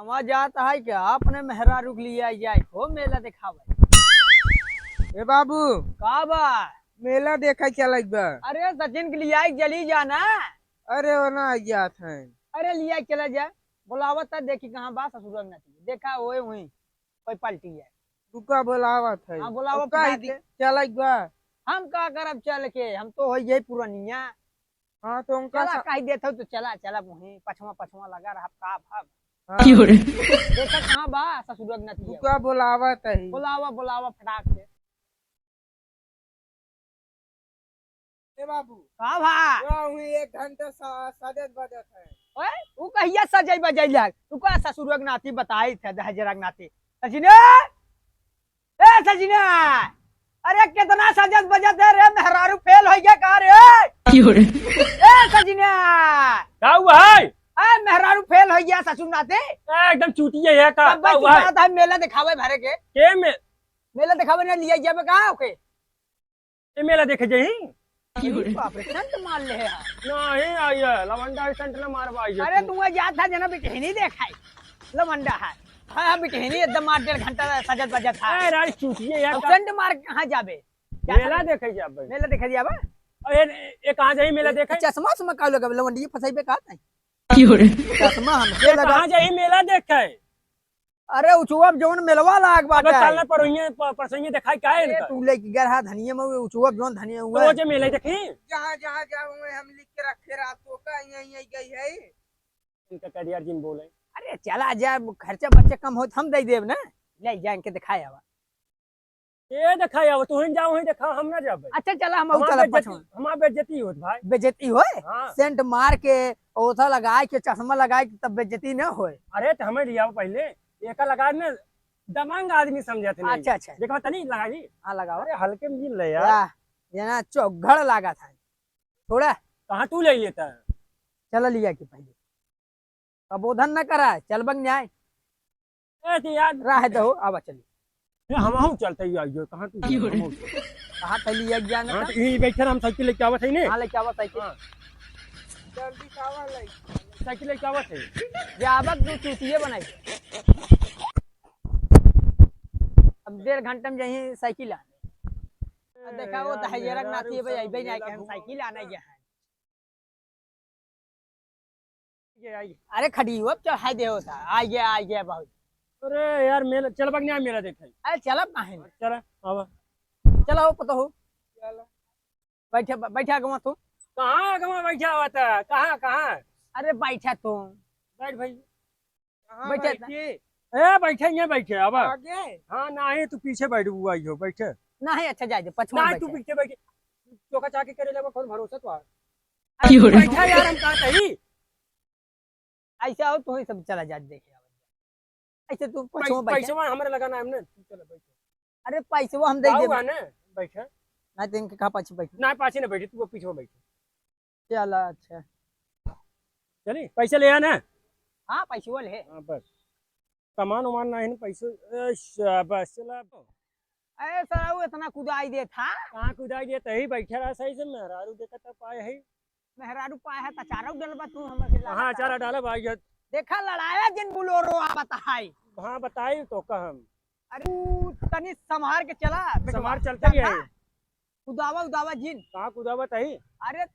नवा जाता है क्या अपने मेहरा रुक लिया जाए हो मेला दिखावे। ए बाबू का बा? मेला देखा चलक बा। अरे सचिन के लिए जली जाना। अरे ओना जात है। अरे लिया चला जाए बुलावत था देखी कहाँ बा ससुर में देखा वो वही कोई पलटी है। रुका बोलावत है। हाँ बुलावा का फटाक से। चलक बा। हम का करब चल के हम तो हो यही पुरानिया। हाँ तो उनका चला कही देता हूँ तो चला चला वही पछवा पछवा लगा रहा का भाव। हाँ, देखा कहाँ बा ससुर में रुका बोलावत है। बुलावा बुलावा फटाक से। ए बाबू का भा? वहाँ 1 घंटा सजत बजत है। ओए ऊ कहिया सजई बजई लाग तू का ससुर के नाती बताई थे दहजरा के नाती सजिना। ए सजिना अरे कितना सजत बजत है रे मेहरारू फेल हो गया का रे। ए सजिना क्या हुआ है? ए मेहरारू फेल हो गया ससुर नाते। एकदम चूतिया है का अब हुआ है? बात है मेला दिखावे भरे के में मेला दिखावे ने लिया जाबे कहां ओके ये मेला देखे जही बाप रे संत मान ले है। नहीं आई है लवंडा संत ने मारवा आई है। अरे तू जात था जना बिटहनी देखाई लमंडा है। हाँ बिटहनी एकदम 8-1.5 घंटा सजत बजत था। ए राज चूतिया है अब का संत मार कहां जाबे मेला देखे जा भाई। मेला दिखा दिया बा। ये कहां जाई मेला देखे? चश्मा से का लगा लवंडी फसाई का नहीं चश्मा हमके लगा। कहां जाई मेला देखे? अरे उचुआ जोन मेलवा लाग अबे बाटे। साला परसों दिखाई का है अरे इनका? तू ले की गरहा धनिया में उचुआ जोन धनिया हुआ रोज मेला देखी जहाँ जहाँ जाऊँ हम लिख के रखे रातों का यही गई है। इनका करियर जिन बोले। अरे चला जा खर्चा बच्चे कम हो हम दे देब ना ले जाए के दिखाया बा। ये दिखाई अब तू ही जाओ ही देखा हम ना जाबे। अच्छा चला हम चला पछवा हमार बेइज्जती होत भाई। बेइज्जती होए हां सेंट मार के ओथा लगाए के चश्मा लगाए के तब बेइज्जती ना होए। अरे तो हमें लिया पहले एका लगा ने दमंग आदमी समझत नहीं। अच्छा अच्छा देखो तनी लगा जी। हां लगाओ। अरे हल्के में मिल ले यार। वाह ये ना चौघड़ लगा था थोड़ा कहां तू ले लेता है? चला लिया के पहले प्रबोधन न करा चल बंग जाए ए तो यार राह दो आवा चली हम चलते ही आइयो कहां तू? कहां तली एक जाना हां तो यही बैठे हम साइकिल लेके आवत है ने। हां लेके आवा साइकिल जल्दी कावा लाई। साइकिल लेके आवत है। जावक दो चूतिए बनाई अब 1.5 घंटे में यही साइकिल आने देखा वो दहजरक नाती है भाई अइबे नहीं के हम साइकिल आने गया है। ये आई। अरे खड़ी हो अब चढ़ाई दे होता आ गया बहुत। अरे यार मेला चल बग ना मेला देखे। अरे चला काहे नहीं चल आवा। चला हो पता हो चलो बैठे बैठा गवा तू कहां गवा बैठा हुआ था? कहां कहां? अरे बैठा तू बैठ भाई। कहाँ बैठे बैठी? ए बैठे ये बैठे अब। आगे हां नहीं तू पीछे बैठ हुआ आइयो बैठे। नहीं अच्छा जाए दे पछवा नहीं तू बैठे पीछे बैठे। चोका चाके करे लगा कौन भरोसा तो अरे तू बैठा यार हम कहते ही ऐसा हो तू ही सब चला जा देखे ऐसे तू पछवा बैठे। पैसा हमारे लगाना है हमने। चल बैठ। अरे पैसे हम दे जाओ दे ना बैठे। नहीं तो इनके कहा पाछे बैठे ना पाछे ना बैठे तू पीछे बैठे। चला अच्छा चली पैसे ले आना। हाँ पैसे वाले है। हाँ बस सामान उमान ना है पैसे बस चला। अरे सर वो इतना कुदाई दे था कहाँ कुदाई दिया तही बैठा रहा सही से मेहरारू देखा था पाए है। मेहरारू पाया है तचारा डलबा तू हमर से हाँ चारा डाला भाई। देखा लड़ाया जिन बुलोरो आ बताई। हाँ बताई तो का हम। अरे तू तनी संभार के चला समार चलते ही है। कुदावा उदावा जिन कहाँ कुदावा तही? अरे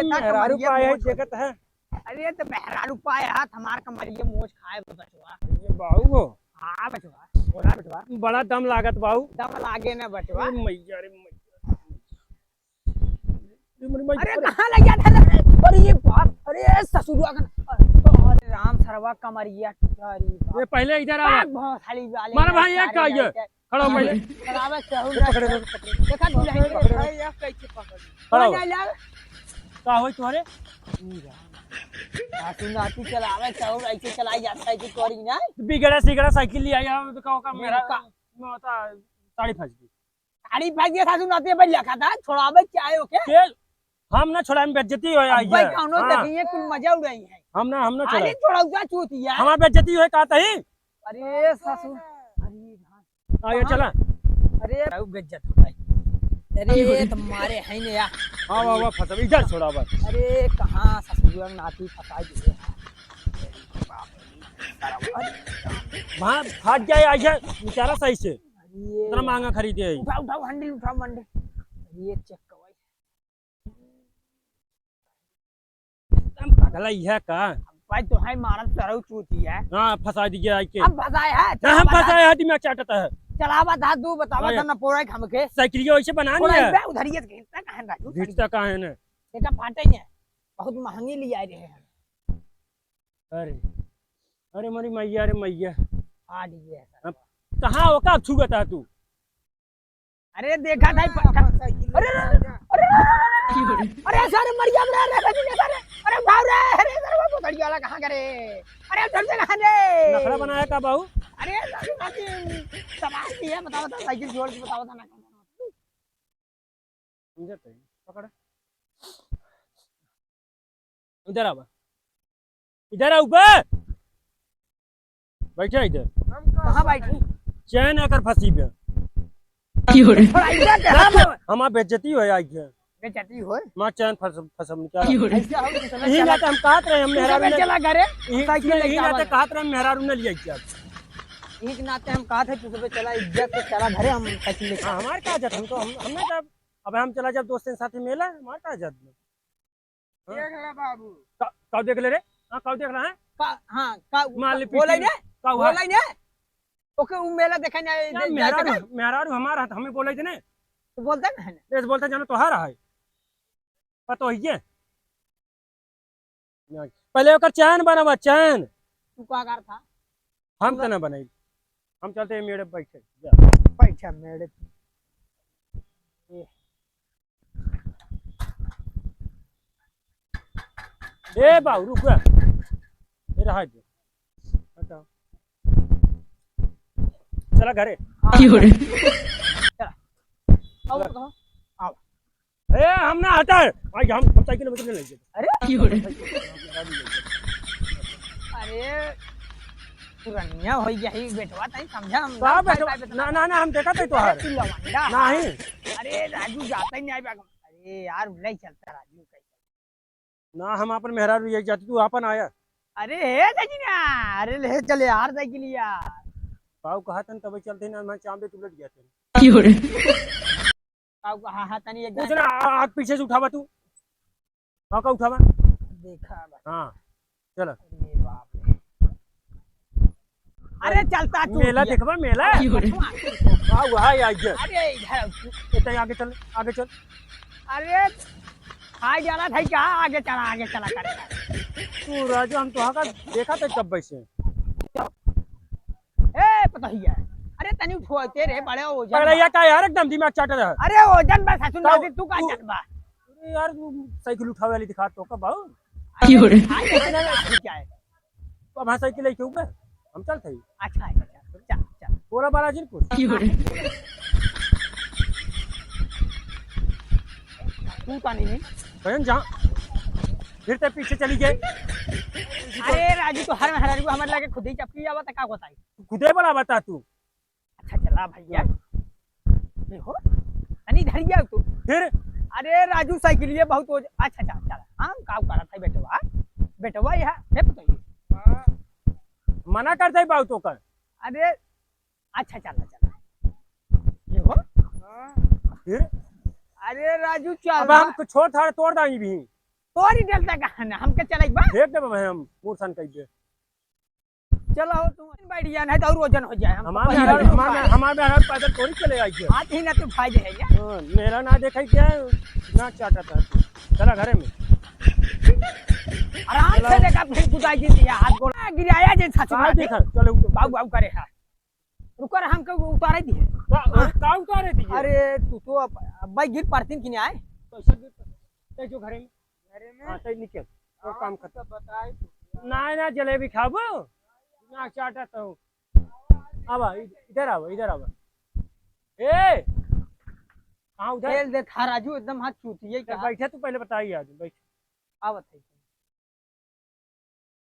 मेहरारू पाए है जगत है। अरे तो मेहरारू पाया हाथ हमार कमरिए मोच खाए बचवा। ये बाबू हो हाँ बचवा बोला बचवा बड़ा दम लागत बाबू। दम लागे ना बचवा। अरे मैया रे मैया। अरे कहाँ लग गया था? अरे ये बाप अरे ससुरुआ का अरे राम सरवा कमरिया अरे ये पहले इधर आ। बहुत खाली वाले मारा भाई एक का ये खड़ा हो पहले। चलावे चहु पकड़े देखा तू नहीं भाई या कैसे पकड़? खड़ा हो। ना यार का होई तुम्हारे? तू नाती चलावे चहु ऐसे चलाई जाता है कि तोरी ना बिगड़ा सिगड़ा साइकिल ले आया तो का मेरा का? मैं होता साड़ी फंस गई। थाली फेंक दिया सासू नाती भाई लिखा था छोड़ावे चाहे ओके के हम ना छोड़ा, हम बेइज्जती हो आई भाई है। कौनो हाँ, देखिए कुल मजा उड़ाई है हम ना छोड़ा, खाली छोड़ाउता चूतिया हमार बेइज्जती हो का तही। अरे सासू अरे आगे चला। अरे बेइज्जत हो गई अरे तुम्हारे है ने यार हां वाह फसब इधर छोड़ा बस। अरे कहाँ ससुर नाती फसा दिए वहां फाट गया आई है बेचारा सही से, अरे इतना महंगा खरीदे है। उठाओ उठाओ हंडी उठाओ मंडे ये चेक करवाई हम पागल है का। भाई तो है मारत तरह चूतिया हां फसा दिए आई के। हम फसाए है ना हम फसाए है दिमाग चाटता है। चलावा था तू बतावा था ना पोरा हमके साइकिल ऐसे बनानी पोरा है। पे उधर ये घिसता कहां राजू घिसता कहां है ने। बेटा फाटे है बहुत महंगी ले आए रहे हैं अरे अरे मेरी मैया, अरे मैया फाट गया अब कहां हो का छुगता तू। अरे देखा था अरे अरे सारे मर गया रे अरे अरे भाव रे अरे सर वो धड़ी वाला कहां करे अरे चल से कहां रे नखरा बनाया का बाहू। अरे समाज की है बताओ तो साइकिल छोड़ के बताओ ना समझते पकड़ इधर आवा, इधर आ ऊपर बैठा इधर। कहां बैठी चैन आकर फंसी पे थोड़ा इधर हमार बेइज्जती हो आई है। बेचती हो मां चैन फसम निकाल। ऐसे आओ तो चला यही बात हम कहत रहे, हम मेहरारू ने चला करे साइकिल यही लेके बात आवा कहत रहे, हम मेहरारू ने लिया क्या। एक नाते हम कहा थे तू सब चला इज्जत से चला घरे हम साइकिल लेके हां हमार का जत हम तो हमने जब अब हम चला जब दोस्तों के साथ मेला हमार का जत देख ले बाबू कब देख ले रे। हां कब देख रहा है हां का मान ले बोलै ने का हुआ बोलै ने ओके उ मेला देखे ने मेहरारू हमारा हमें बोले थे ने तो बोलता ना है ऐसे बोलते जानो तोहार है पता है। पहले ओकर चैन बनावा चैन, तू का कर था हम तो ना बनाई। हम चलते हैं मेरे बैठे पैसा मेरे ए बाबू रुक गया ये रहा दे हटाओ चला घरे। आओ कहो आओ ए हम ना हटा आज हम साइकिल में ले गए। अरे अरे पुरानिया हो गई बेटवा तई समझा हम का बेटा ना ना ना हम देखा थे तोहार लवंडा नहीं। अरे राजू जाता ही नहीं आए अरे यार नहीं चलता राजू कैसे ना हम अपन मेहरारू ये जाती तू अपन आया। अरे हे सजीना अरे ले चले यार साइकिल यार पाऊ कहा तन तब चलते ना मैं चांबे उलट गया थे। काऊ का हां तनी एक कुछ ना आग पीछे से उठावा तू हां का उठावा देखा हां चल। अरे बाप रे अरे चलता तू मेला देखबा मेला हां वहां आ गया। अरे इधर इतना आगे चल आगे चल। अरे आ जाना था क्या आगे चला करेगा तू राजू हम तो का देखा था कब वैसे ए पता ही है अरे तनी उठोते रे बड़े वजन पगड़ैया का यार एकदम दिमाग चाट रहा है। अरे वजन बस हसुन नादी तू का जन बा अरे यार तू साइकिल उठावे वाली दिखा तो का बाऊ क्या है अब हाँ साइकिल लेके ऊपर हम चलते ही अच्छा है चल चल पूरा बालाजीपुर तू तो नहीं बहन जहाँ फिर ते पीछे चली गए। अरे राजू तो हर हर को हमारे लगे खुद ही चपकी जावा त का बताई खुदे बोला बता तू अच्छा चला भैया देखो तनी धर गया तू फिर अरे राजू साइकिल ये बहुत अच्छा चल चल हां का करा था बेटवा बेटवा यह है बताइए मना करते बाऊ तो कर। अरे अच्छा चला ये हो फिर अरे राजू चल अब हम छोड़ थाड़ तोड़ दाई भी तोरी डलता कहां ना हमके चले बा देख दे भाई हम मूर्छन कह दे चलो तुम बैठ जाना है तो और वजन हो जाए हमारे पैदल थोड़ी चले आई है। हाथ ही ना तो फायदे है क्या मेरा ना देखा क्या ना चाटा था चला घरे में आराम से देखा फिर कुदाई दी दिया हाथ गोड़ा गिराया जे सच का में देखा चलो बाऊ बाऊ करे है रुकर हमको उतारे दिए का उतारे दी अरे तू तो अब गिर पड़ती कि नहीं आए पैसा दे जो घरे में हां सही निकल तो काम कर बताए ना ना जलेबी खाबो ना चाटा तो अब इधर आओ ए हाँ उधर फेल दे था राजू एकदम हाथ चूतिए चल का बैठे तू पहले बताइए आज बैठ। आवत है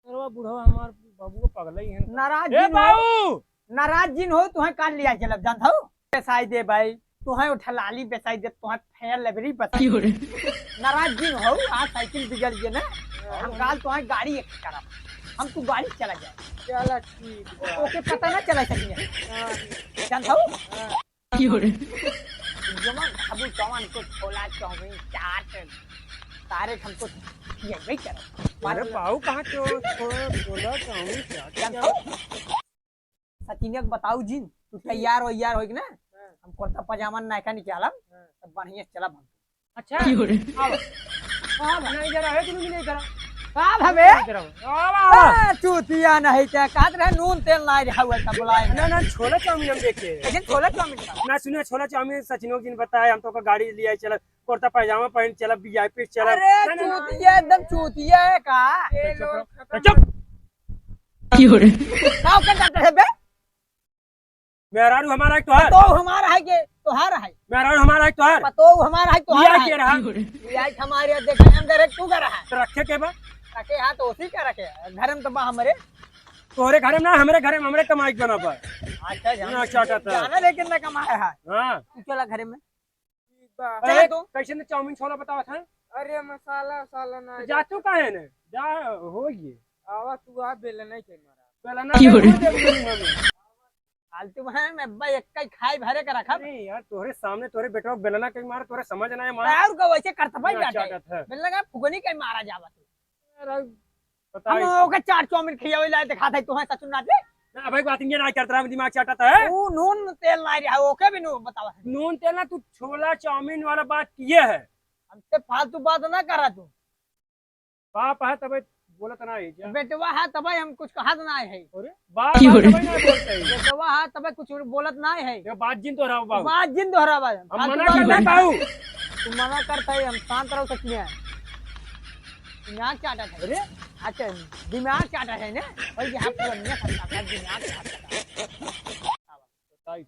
अरे बूढ़ा हमार बाबू पागल ही है। नाराज ए जिन हो बाबू नाराज जिन हो तुम्हें कान लिया चलब जानता हो बेसाई दे भाई तुम्हें उठलाली बेसाई दे तुम्हें फेल लेबरी बता नाराज जिन हो आज साइकिल बिगड़ गई ना हम काल तुम्हें गाड़ी एक करा हम तू गाड़ी चला जाए चला ठीक बा। ओके पता ना चला सके जानता हो जमान खाबू चौवन को छोला चाउमीन चाट सारे हमको ये भाई कर अरे बाबू कहाँ बोला चाहूँ जानता हो सचिनक बताऊ जिन तू तैयार हो कि ना हम कुर्ता पजामा नायका निकालब तब बढ़िया चलब हम अच्छा हाँ नहीं जरा है तू नहीं करा का भवे चूतिया नहीं ते कहत रहे नून तेल नहीं रहा हुआ था बुलाए ना ना छोला चाउमीन हम देखे लेकिन छोला चाउमीन का ना सुनिए छोला चाउमीन सचिनों जी ने बताया हम तो का गाड़ी लिया चला कुर्ता पैजामा पहन चला वीआईपी चला अरे चूतिया एकदम चूतिया है का ये लोग खत्म चुप का के डॉक्टर है बे मेहरारू हमारा एक तोहार तो हमारा है के तोहार है मेहरारू हमारा एक तोहार पतो हमारा है तोहार लिया है के रहा लिया हमारे देखे हम डायरेक्ट तू कर रहा है तो रखे के बा रखे हाथ उसी का रखे घर में तो बा हमारे तोहरे घर में ना हमारे घर में हमरे कमाई बना पर अच्छा ना चाटा था जाना लेकिन ना कमाया है हाँ तू चला घर में ठीक बा। चला अरे तू कैसे ने चाउमीन छोला बतावा था अरे मसाला वसाला ना जा तू का है ने जा हो गई आवा तू आ बेल नहीं के मारा पहला ना फालतू है मैं भाई एक ही खाई भरे का रखा अरे यार तोहरे सामने तोहरे बेटवा को बेलना कहीं मारा तोहरे समझ ना है मारा और को वैसे करता भाई ना बैठा चाटा था मिलने का फुगनी कहीं मारा जावा तू हम बताइए ओके चाट चाउमीन खियावे ला दिखा था तू है सचुन ना दे ना भाई बात ये ना करता रहा दिमाग चाटा है तू नून तेल ना रहा ओके भी नू बतावा नून तेल ना तू छोला चाउमीन वाला बात किए है हमसे फालतू बात ना करा तू बाप है तब बोला तो ना है जा बेटवा है तब हम कुछ कहत ना है अरे बाप है तब ना बोलते हैं बेटवा है तब कुछ बोलत ना है ये बात जिन तो रहा बाबू बात जिन दोहरा बात हम मना करना बाबू तू मना करता है हम शांत रहो सच में दिमाग चाटा है रे अच्छा दिमाग चाटा है ना और यहाँ पूरा नहीं करता है दिमाग चाटा बताइए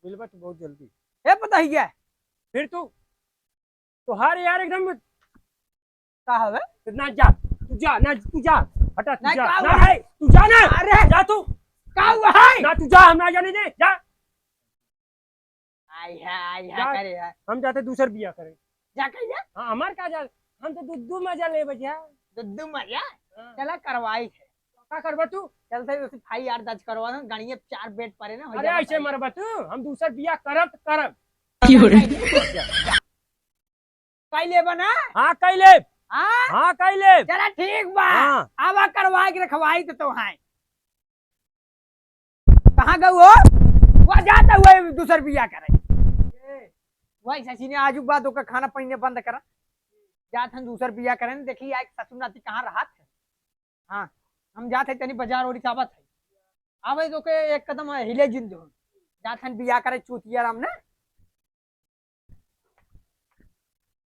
मिलबा तो बहुत जल्दी है पता ही क्या फिर तुहार यार एकदम का हवे ना जा तू जा ना तू जा हटा तू नहीं, जा का ना हुआ? है तू जा ना अरे! जा तू का हुआ है ना तू जा हम ना जाने दे जा आई है जा। करे है हम जाते दूसर बिया करें जा कहिए हाँ हमार का जा हम तो दूध मजा ले बजा दुद्दू मरिया चला करवाई है का करबा तू चलते उसे फाई यार दर्ज करवा दो गाड़िए 4 बेड पड़े ना हो अरे जाएगा ऐसे मरबा तू हम दूसर बिया करब करब पहले बना हाँ कैले हाँ हाँ कैले चला ठीक बा हाँ आवा करवाई के रखवाई तो है कहाँ गए वो वहाँ जाता हुआ दूसर बिया करे वही शशि ने आजू बात का खाना पीने बंद करा जात हम दूसर बिया करें देखिए एक ससुर नाती कहाँ रहा थे हाँ हम जाते तनी बाजार और साबत है आवे तो के एक कदम हिले जिंद जात हम बिया करे चूतिया राम ने